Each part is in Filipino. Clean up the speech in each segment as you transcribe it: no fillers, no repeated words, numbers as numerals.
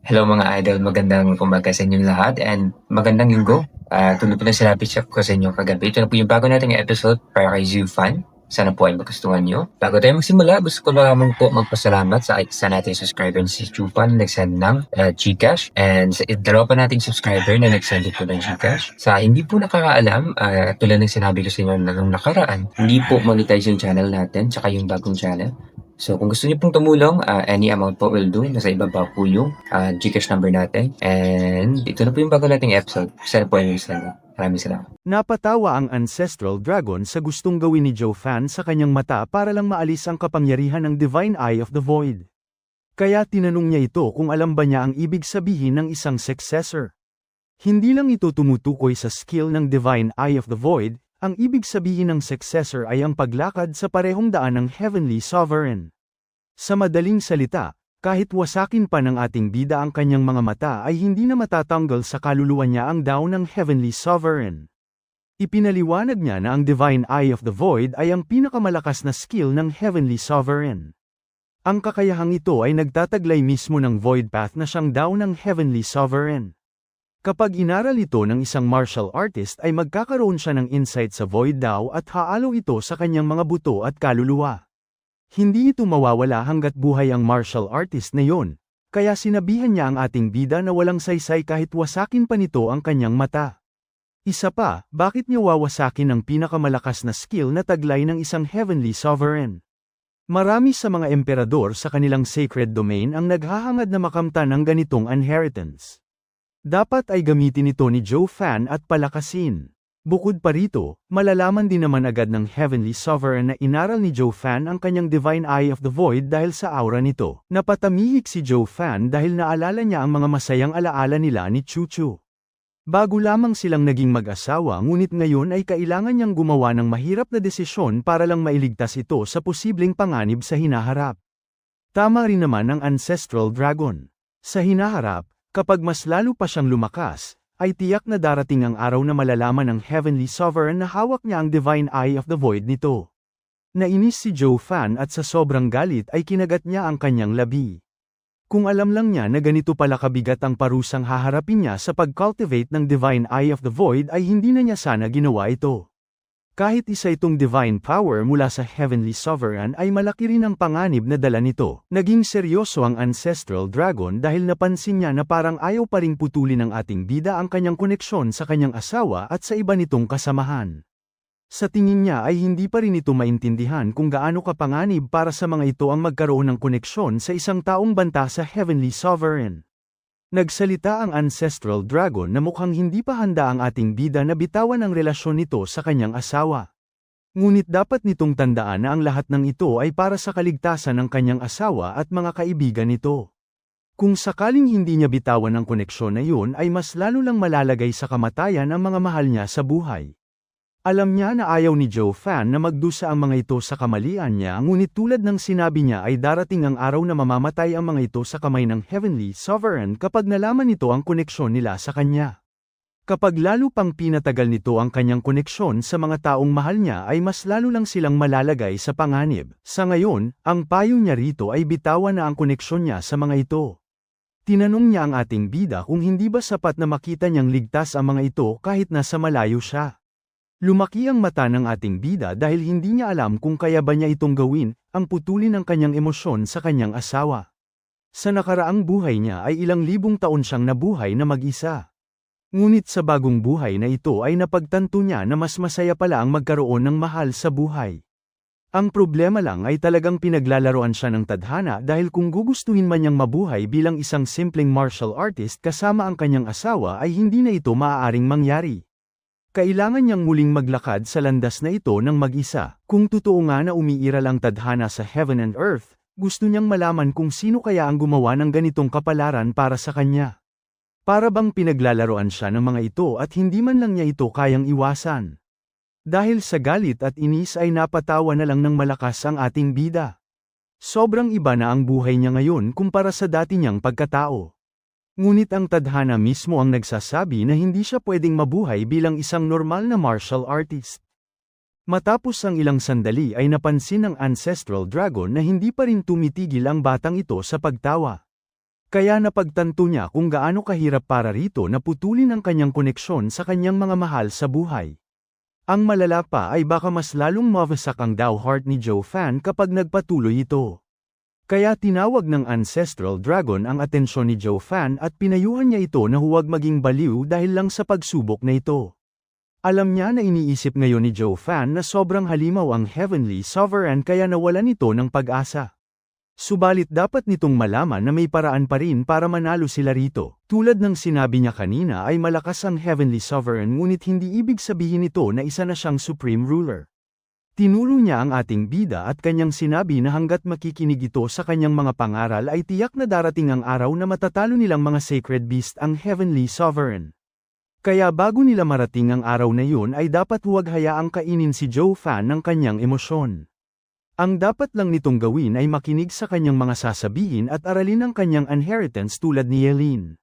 Hello mga idol, magandang umaga sa inyong lahat and magandang linggo. Tulad po ng sinabi ko sa inyo kagabi, ito na po yung bago nating episode para kay Zoo Fan. Sana po ay magustuhan nyo. Bago tayo magsimula, gusto ko lamang po magpasalamat sa isa nating subscriber si Zoo Fan nag-send ng Gcash and sa dalawa pa nating subscriber na nag-send din po ng Gcash. Sa hindi po nakakaalam, tulad ng sinabi ko sa inyo na nung nakaraan, hindi po monetize yung channel natin tsaka yung bagong channel. So kung gusto niyo pong tumulong, any amount po will do. Nasa ibaba po yung Gcash number natin. And ito na po yung bago nating episode. Sana po ay sana. Maraming salamat. Napatawa ang Ancestral Dragon sa gustong gawin ni Joe Fan sa kanyang mata para lang maalis ang kapangyarihan ng Divine Eye of the Void. Kaya tinanong niya ito kung alam ba niya ang ibig sabihin ng isang successor. Hindi lang ito tumutukoy sa skill ng Divine Eye of the Void, ang ibig sabihin ng successor ay ang paglakad sa parehong daan ng Heavenly Sovereign. Sa madaling salita, kahit wasakin pa ng ating bida ang kanyang mga mata ay hindi na matatanggal sa kaluluwa niya ang daw ng Heavenly Sovereign. Ipinaliwanag niya na ang Divine Eye of the Void ay ang pinakamalakas na skill ng Heavenly Sovereign. Ang kakayahang ito ay nagtataglay mismo ng Void Path na siyang daw ng Heavenly Sovereign. Kapag inaral ito ng isang martial artist ay magkakaroon siya ng insight sa Void daw at haalo ito sa kanyang mga buto at kaluluwa. Hindi ito mawawala hanggat buhay ang martial artist na yon, kaya sinabihan niya ang ating bida na walang saysay kahit wasakin pa nito ang kanyang mata. Isa pa, bakit niya wawasakin ang pinakamalakas na skill na taglay ng isang Heavenly Sovereign? Marami sa mga emperador sa kanilang sacred domain ang naghahangad na makamtan ng ganitong inheritance. Dapat ay gamitin ito ni Joe Fan at palakasin. Bukod pa rito, malalaman din naman agad ng Heavenly Sovereign na inaral ni Joe Fan ang kanyang Divine Eye of the Void dahil sa aura nito. Napatamihik si Joe Fan dahil naalala niya ang mga masayang alaala nila ni Chuchu. Bago lamang silang naging mag-asawa ngunit ngayon ay kailangan niyang gumawa ng mahirap na desisyon para lang mailigtas ito sa posibleng panganib sa hinaharap. Tama rin naman ang Ancestral Dragon. Sa hinaharap, kapag mas lalo pa siyang lumakas, ay tiyak na darating ang araw na malalaman ng Heavenly Sovereign na hawak niya ang Divine Eye of the Void nito. Nainis si Joe Fan at sa sobrang galit ay kinagat niya ang kanyang labi. Kung alam lang niya na ganito pala kabigat ang parusang haharapin niya sa pag-cultivate ng Divine Eye of the Void ay hindi na niya sana ginawa ito. Kahit isa itong divine power mula sa Heavenly Sovereign ay malaki rin ang panganib na dala nito. Naging seryoso ang Ancestral Dragon dahil napansin niya na parang ayaw pa ring putulin ng ating bida ang kanyang koneksyon sa kanyang asawa at sa iba nitong kasamahan. Sa tingin niya ay hindi pa rin ito maintindihan kung gaano kapanganib para sa mga ito ang magkaroon ng koneksyon sa isang taong banta sa Heavenly Sovereign. Nagsalita ang Ancestral Dragon na mukhang hindi pa handa ang ating bida na bitawan ang relasyon nito sa kanyang asawa. Ngunit dapat nitong tandaan na ang lahat ng ito ay para sa kaligtasan ng kanyang asawa at mga kaibigan nito. Kung sakaling hindi niya bitawan ang koneksyon na yun ay mas lalo lang malalagay sa kamatayan ang mga mahal niya sa buhay. Alam niya na ayaw ni Joe Fan na magdusa ang mga ito sa kamalian niya ngunit tulad ng sinabi niya ay darating ang araw na mamamatay ang mga ito sa kamay ng Heavenly Sovereign kapag nalaman nito ang koneksyon nila sa kanya. Kapag lalo pang pinatagal nito ang kanyang koneksyon sa mga taong mahal niya ay mas lalo lang silang malalagay sa panganib. Sa ngayon, ang payo niya rito ay bitawan na ang koneksyon niya sa mga ito. Tinanong niya ang ating bida kung hindi ba sapat na makita niyang ligtas ang mga ito kahit nasa malayo siya. Lumaki ang mata ng ating bida dahil hindi niya alam kung kaya ba niya itong gawin, ang putulin ng kanyang emosyon sa kanyang asawa. Sa nakaraang buhay niya ay ilang libong taon siyang nabuhay na mag-isa. Ngunit sa bagong buhay na ito ay napagtanto niya na mas masaya pala ang magkaroon ng mahal sa buhay. Ang problema lang ay talagang pinaglalaroan siya ng tadhana dahil kung gugustuhin man niyang mabuhay bilang isang simpleng martial artist kasama ang kanyang asawa ay hindi na ito maaaring mangyari. Kailangan niyang muling maglakad sa landas na ito ng mag-isa. Kung totoo nga na umiiral ang tadhana sa heaven and earth, gusto niyang malaman kung sino kaya ang gumawa ng ganitong kapalaran para sa kanya. Para bang pinaglalaroan siya ng mga ito at hindi man lang niya ito kayang iwasan. Dahil sa galit at inis ay napatawa na lang ng malakas ang ating bida. Sobrang iba na ang buhay niya ngayon kumpara sa dati niyang pagkatao. Ngunit ang tadhana mismo ang nagsasabi na hindi siya pwedeng mabuhay bilang isang normal na martial artist. Matapos ang ilang sandali ay napansin ng Ancestral Dragon na hindi pa rin tumitigil ang batang ito sa pagtawa. Kaya napagtanto niya kung gaano kahirap para rito na putulin ang kanyang koneksyon sa kanyang mga mahal sa buhay. Ang malala pa ay baka mas lalong mawasak ang Dao Heart ni Joe Fan kapag nagpatuloy ito. Kaya tinawag ng Ancestral Dragon ang atensyon ni Joe Fan at pinayuhan niya ito na huwag maging baliw dahil lang sa pagsubok na ito. Alam niya na iniisip ngayon ni Joe Fan na sobrang halimaw ang Heavenly Sovereign kaya nawalan ito ng pag-asa. Subalit dapat nitong malaman na may paraan pa rin para manalo sila rito. Tulad ng sinabi niya kanina ay malakas ang Heavenly Sovereign ngunit hindi ibig sabihin nito na isa na siyang Supreme Ruler. Tinuro niya ang ating bida at kanyang sinabi na hanggat makikinig ito sa kanyang mga pangaral ay tiyak na darating ang araw na matatalo nilang mga Sacred Beast ang Heavenly Sovereign. Kaya bago nila marating ang araw na yun ay dapat huwag hayaang kainin si Joe Fan ng kanyang emosyon. Ang dapat lang nitong gawin ay makinig sa kanyang mga sasabihin at aralin ang kanyang inheritance tulad ni Yeline.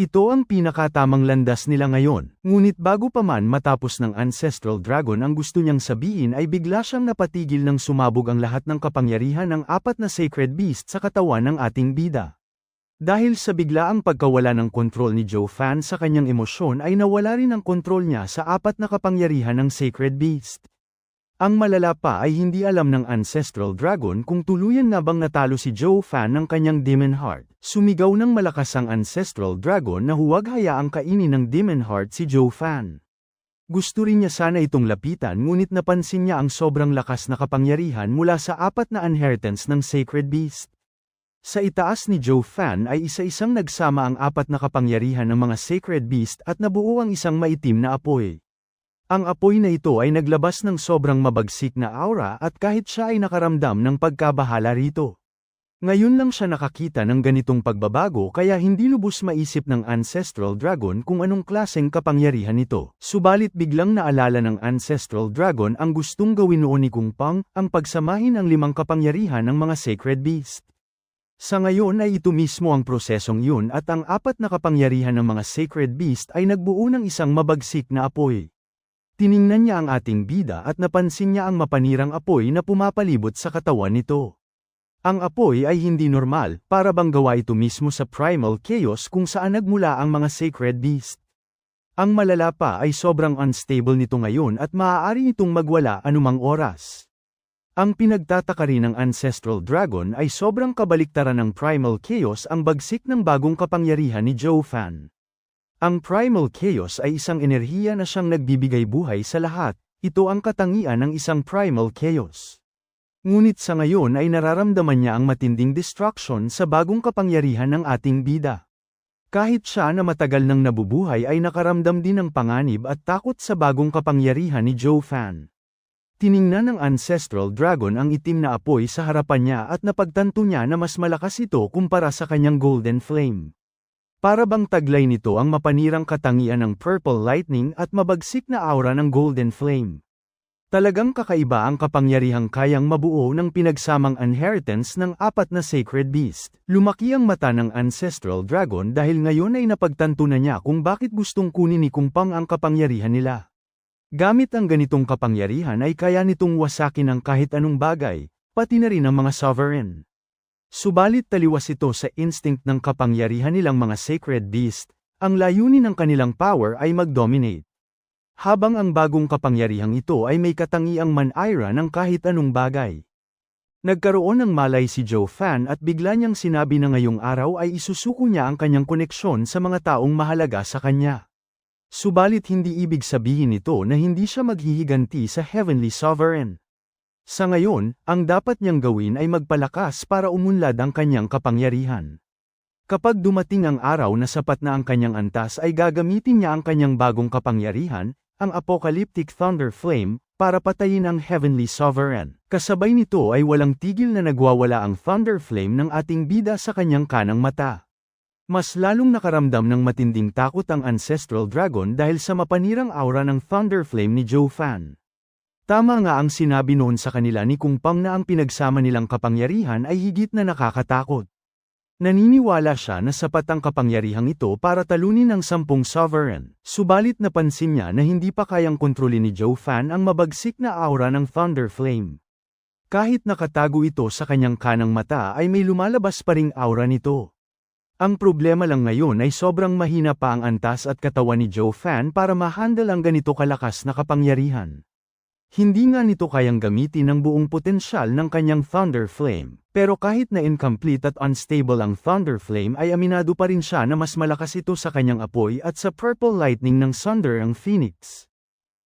Ito ang pinakatamang landas nila ngayon, ngunit bago pa man matapos ng Ancestral Dragon ang gusto niyang sabihin ay bigla siyang napatigil nang sumabog ang lahat ng kapangyarihan ng 4 na Sacred Beast sa katawan ng ating bida. Dahil sa biglaang pagkawala ng kontrol ni Joe Fan sa kanyang emosyon ay nawala rin ang kontrol niya sa 4 na kapangyarihan ng Sacred Beast. Ang malala pa ay hindi alam ng Ancestral Dragon kung tuluyan na bang natalo si Joe Fan ng kanyang Demon Heart. Sumigaw ng malakas ang Ancestral Dragon na huwag hayaang kainin ng Demon Heart si Joe Fan. Gusto rin niya sana itong lapitan ngunit napansin niya ang sobrang lakas na kapangyarihan mula sa 4 na inheritance ng Sacred Beast. Sa itaas ni Joe Fan ay isa-isang nagsama ang 4 na kapangyarihan ng mga Sacred Beast at nabuo ang isang maitim na apoy. Ang apoy na ito ay naglabas ng sobrang mabagsik na aura at kahit siya ay nakaramdam ng pagkabahala rito. Ngayon lang siya nakakita ng ganitong pagbabago kaya hindi lubos maisip ng Ancestral Dragon kung anong klaseng kapangyarihan nito. Subalit biglang naalala ng Ancestral Dragon ang gustong gawin noon ni Kung Pang, ang pagsamahin ang 5 kapangyarihan ng mga Sacred Beast. Sa ngayon ay ito mismo ang prosesong yun at ang 4 na kapangyarihan ng mga Sacred Beast ay nagbuo ng isang mabagsik na apoy. Tiningnan niya ang ating bida at napansin niya ang mapanirang apoy na pumapalibot sa katawan nito. Ang apoy ay hindi normal, para bang gawa ito mismo sa Primal Chaos kung saan nagmula ang mga Sacred Beast. Ang malala pa ay sobrang unstable nito ngayon at maaari itong magwala anumang oras. Ang pinagtataka rin ng Ancestral Dragon ay sobrang kabaliktaran ng Primal Chaos ang bagsik ng bagong kapangyarihan ni Joe Fan. Ang Primal Chaos ay isang enerhiya na siyang nagbibigay buhay sa lahat, ito ang katangian ng isang Primal Chaos. Ngunit sa ngayon ay nararamdaman niya ang matinding destruction sa bagong kapangyarihan ng ating bida. Kahit siya na matagal nang nabubuhay ay nakaramdam din ng panganib at takot sa bagong kapangyarihan ni Joe Fan. Tiningnan ng Ancestral Dragon ang itim na apoy sa harapan niya at napagtanto niya na mas malakas ito kumpara sa kanyang Golden Flame. Para bang taglay nito ang mapanirang katangian ng Purple Lightning at mabagsik na aura ng Golden Flame. Talagang kakaiba ang kapangyarihang kayang mabuo ng pinagsamang inheritance ng 4 na Sacred Beast. Lumaki ang mata ng Ancestral Dragon dahil ngayon ay napagtanto na niya kung bakit gustong kunin ni Kung Pang ang kapangyarihan nila. Gamit ang ganitong kapangyarihan ay kaya nitong wasakin ang kahit anong bagay, pati na rin ang mga sovereign. Subalit taliwas ito sa instinct ng kapangyarihan nilang mga Sacred Beast, ang layunin ng kanilang power ay mag-dominate. Habang ang bagong kapangyarihang ito ay may katangiang man-ira ng kahit anong bagay. Nagkaroon ng malay si Joe Fan at bigla niyang sinabi na ngayong araw ay isusuko niya ang kanyang koneksyon sa mga taong mahalaga sa kanya. Subalit hindi ibig sabihin nito na hindi siya maghihiganti sa Heavenly Sovereign. Sa ngayon, ang dapat niyang gawin ay magpalakas para umunlad ang kanyang kapangyarihan. Kapag dumating ang araw na sapat na ang kanyang antas ay gagamitin niya ang kanyang bagong kapangyarihan, ang Apocalyptic Thunder Flame, para patayin ang Heavenly Sovereign. Kasabay nito ay walang tigil na nagwawala ang Thunder Flame ng ating bida sa kanyang kanang mata. Mas lalong nakaramdam ng matinding takot ang Ancestral Dragon dahil sa mapanirang aura ng Thunder Flame ni Joe Fan. Tama nga ang sinabi noon sa kanila ni Kung Pang na ang pinagsama nilang kapangyarihan ay higit na nakakatakot. Naniniwala siya na sapat ang kapangyarihang ito para talunin ang 10 sovereign, subalit napansin niya na hindi pa kayang kontrolin ni Joe Fan ang mabagsik na aura ng Thunder Flame. Kahit nakatago ito sa kanyang kanang mata ay may lumalabas pa ring aura nito. Ang problema lang ngayon ay sobrang mahina pa ang antas at katawan ni Joe Fan para ma-handle ang ganito kalakas na kapangyarihan. Hindi nga nito kayang gamitin ang buong potensyal ng kanyang Thunder Flame, pero kahit na incomplete at unstable ang Thunder Flame ay aminado pa rin siya na mas malakas ito sa kanyang apoy at sa Purple Lightning ng Thunder ang Phoenix.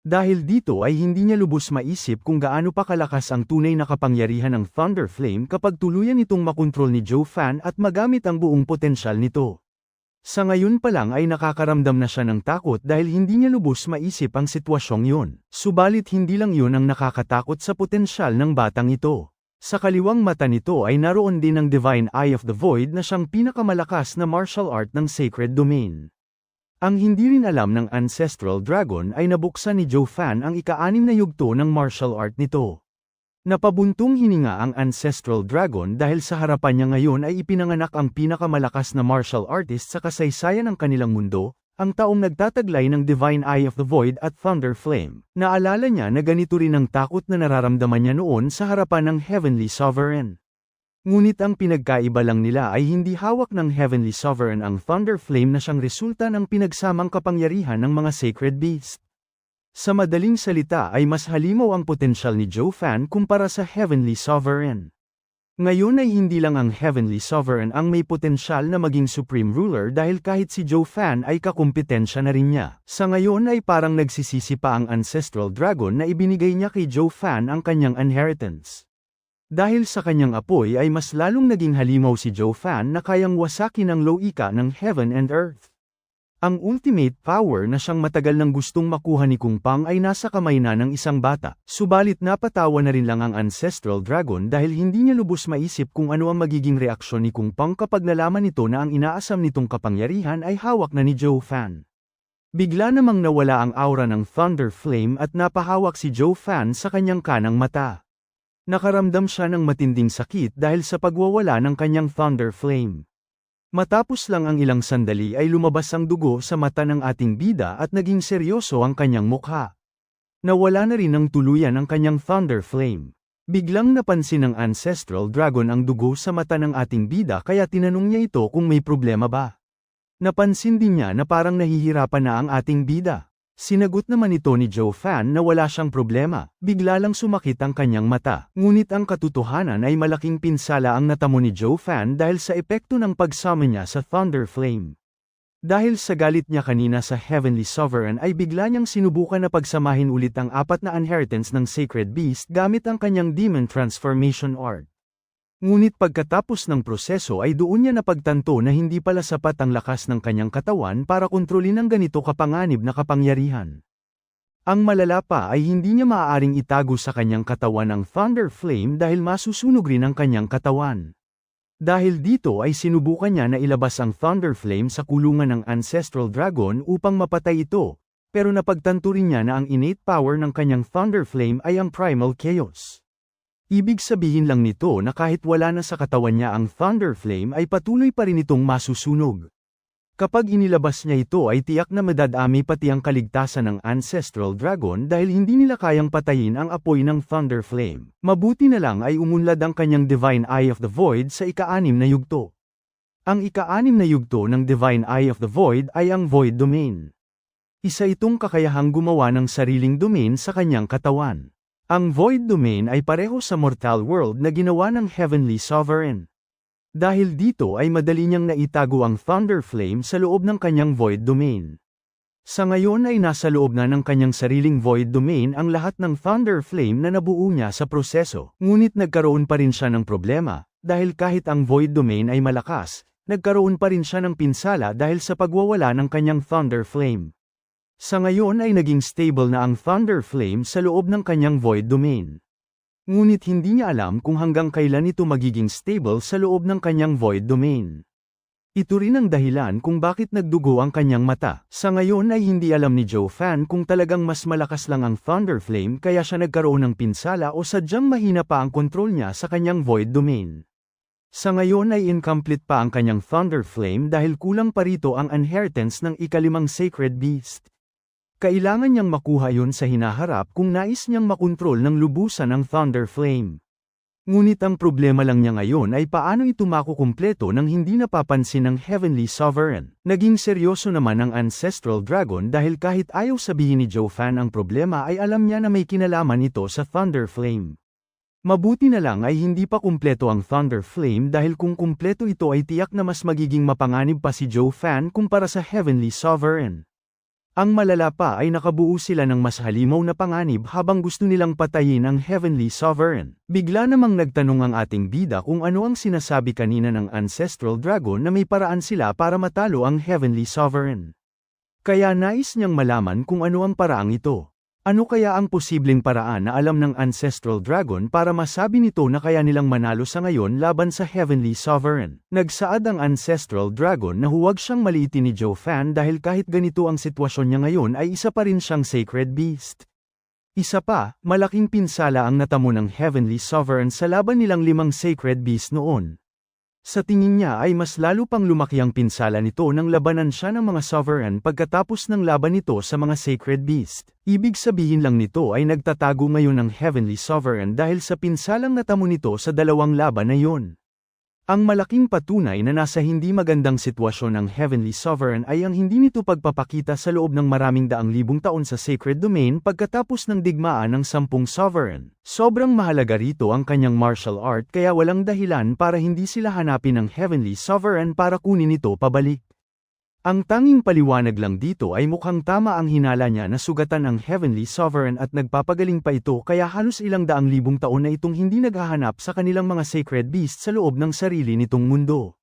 Dahil dito ay hindi niya lubos maisip kung gaano pa kalakas ang tunay na kapangyarihan ng Thunder Flame kapag tuluyan itong makontrol ni Joe Fan at magamit ang buong potensyal nito. Sa ngayon pa lang ay nakakaramdam na siya ng takot dahil hindi niya lubos maisip ang sitwasyong yun. Subalit hindi lang yun ang nakakatakot sa potensyal ng batang ito. Sa kaliwang mata nito ay naroon din ang Divine Eye of the Void na siyang pinakamalakas na martial art ng Sacred Domain. Ang hindi rin alam ng Ancestral Dragon ay nabuksan ni Joe Fan ang ika-6 na yugto ng martial art nito. Napabuntong hininga ang Ancestral Dragon dahil sa harapan niya ngayon ay ipinanganak ang pinakamalakas na martial artist sa kasaysayan ng kanilang mundo, ang taong nagtataglay ng Divine Eye of the Void at Thunder Flame. Naalala niya na ganito rin ang takot na nararamdaman niya noon sa harapan ng Heavenly Sovereign. Ngunit ang pinagkaiba lang nila ay hindi hawak ng Heavenly Sovereign ang Thunder Flame na siyang resulta ng pinagsamang kapangyarihan ng mga Sacred Beast. Sa madaling salita ay mas halimaw ang potensyal ni Joe Fan kumpara sa Heavenly Sovereign. Ngayon ay hindi lang ang Heavenly Sovereign ang may potensyal na maging Supreme Ruler dahil kahit si Joe Fan ay kakumpetensya na rin niya. Sa ngayon ay parang nagsisisi pa ang Ancestral Dragon na ibinigay niya kay Joe Fan ang kanyang inheritance. Dahil sa kanyang apoy ay mas lalong naging halimaw si Joe Fan na kayang wasakin ang loika ng Heaven and Earth. Ang ultimate power na siyang matagal nang gustong makuha ni Kung Pang ay nasa kamay na ng isang bata, subalit napatawa na rin lang ang Ancestral Dragon dahil hindi niya lubos maisip kung ano ang magiging reaksyon ni Kung Pang kapag nalaman nito na ang inaasam nitong kapangyarihan ay hawak na ni Joe Fan. Bigla namang nawala ang aura ng Thunder Flame at napahawak si Joe Fan sa kanyang kanang mata. Nakaramdam siya ng matinding sakit dahil sa pagwawala ng kanyang Thunder Flame. Matapos lang ang ilang sandali ay lumabas ang dugo sa mata ng ating bida at naging seryoso ang kanyang mukha. Nawala na rin ng tuluyan ang kanyang Thunder Flame. Biglang napansin ng Ancestral Dragon ang dugo sa mata ng ating bida kaya tinanong niya ito kung may problema ba. Napansin din niya na parang nahihirapan na ang ating bida. Sinagot naman ito ni Joe Fan na wala siyang problema, bigla lang sumakit ang kanyang mata. Ngunit ang katotohanan ay malaking pinsala ang natamo ni Joe Fan dahil sa epekto ng pagsummon niya sa Thunder Flame. Dahil sa galit niya kanina sa Heavenly Sovereign ay bigla niyang sinubukan na pagsamahin ulit ang 4 na inheritance ng Sacred Beast gamit ang kanyang Demon Transformation Art. Ngunit pagkatapos ng proseso ay doon niya napagtanto na hindi pala sapat ang lakas ng kanyang katawan para kontrolin ang ganito kapanganib na kapangyarihan. Ang malala pa ay hindi niya maaaring itago sa kanyang katawan ang Thunder Flame dahil masusunog rin ang kanyang katawan. Dahil dito ay sinubukan niya na ilabas ang Thunder Flame sa kulungan ng Ancestral Dragon upang mapatay ito, pero napagtanto rin niya na ang innate power ng kanyang Thunder Flame ay ang Primal Chaos. Ibig sabihin lang nito na kahit wala na sa katawan niya ang Thunder Flame ay patuloy pa rin itong masusunog. Kapag inilabas niya ito ay tiyak na madadami pati ang kaligtasan ng Ancestral Dragon dahil hindi nila kayang patayin ang apoy ng Thunder Flame. Mabuti na lang ay umunlad ang kanyang Divine Eye of the Void sa ika-6 na yugto. Ang ika-6 na yugto ng Divine Eye of the Void ay ang Void Domain. Isa itong kakayahang gumawa ng sariling domain sa kanyang katawan. Ang Void Domain ay pareho sa Mortal World na ginawa ng Heavenly Sovereign. Dahil dito ay madali niyang naitago ang Thunder Flame sa loob ng kanyang Void Domain. Sa ngayon ay nasa loob na ng kanyang sariling Void Domain ang lahat ng Thunder Flame na nabuo niya sa proseso. Ngunit nagkaroon pa rin siya ng problema, dahil kahit ang Void Domain ay malakas, nagkaroon pa rin siya ng pinsala dahil sa pagwawala ng kanyang Thunder Flame. Sa ngayon ay naging stable na ang Thunder Flame sa loob ng kanyang Void Domain. Ngunit hindi niya alam kung hanggang kailan ito magiging stable sa loob ng kanyang Void Domain. Ito rin ang dahilan kung bakit nagdugo ang kanyang mata. Sa ngayon ay hindi alam ni Joe Fan kung talagang mas malakas lang ang Thunder Flame kaya siya nagkaroon ng pinsala o sadyang mahina pa ang kontrol niya sa kanyang Void Domain. Sa ngayon ay incomplete pa ang kanyang Thunder Flame dahil kulang pa rito ang inheritance ng ika-5 Sacred Beast. Kailangan niyang makuha yun sa hinaharap kung nais niyang makontrol ng lubusan ang Thunder Flame. Ngunit ang problema lang niya ngayon ay paano ito makukumpleto nang hindi napapansin ng Heavenly Sovereign. Naging seryoso naman ang Ancestral Dragon dahil kahit ayaw sabihin ni Joe-Fan ang problema ay alam niya na may kinalaman ito sa Thunder Flame. Mabuti na lang ay hindi pa kumpleto ang Thunder Flame dahil kung kumpleto ito ay tiyak na mas magiging mapanganib pa si Joe-Fan kumpara sa Heavenly Sovereign. Ang malala pa ay nakabuo sila ng mas halimaw na panganib habang gusto nilang patayin ang Heavenly Sovereign. Bigla namang nagtanong ang ating bida kung ano ang sinasabi kanina ng Ancestral Dragon na may paraan sila para matalo ang Heavenly Sovereign. Kaya nais niyang malaman kung ano ang paraang ito. Ano kaya ang posibleng paraan na alam ng Ancestral Dragon para masabi nito na kaya nilang manalo sa ngayon laban sa Heavenly Sovereign? Nagsaad ang Ancestral Dragon na huwag siyang maliitin ni Joe-Fan dahil kahit ganito ang sitwasyon niya ngayon ay isa pa rin siyang Sacred Beast. Isa pa, malaking pinsala ang natamo ng Heavenly Sovereign sa laban nilang 5 Sacred Beast noon. Sa tingin niya ay mas lalo pang lumaki ang pinsala nito nang labanan siya ng mga Sovereign pagkatapos ng laban nito sa mga Sacred Beast. Ibig sabihin lang nito ay nagtatago ngayon ng Heavenly Sovereign dahil sa pinsalang natamo nito sa 2 laban na yon. Ang malaking patunay na nasa hindi magandang sitwasyon ng Heavenly Sovereign ay ang hindi nito pagpapakita sa loob ng maraming daang libong taon sa Sacred Domain pagkatapos ng digmaan ng 10 Sovereign. Sobrang mahalaga rito ang kanyang martial art kaya walang dahilan para hindi sila hanapin ng Heavenly Sovereign para kunin ito pabalik. Ang tanging paliwanag lang dito ay mukhang tama ang hinala niya na sugatan ang Heavenly Sovereign at nagpapagaling pa ito kaya halos 200,000 taon na itong hindi naghahanap sa kanilang mga Sacred Beast sa loob ng sarili nitong mundo.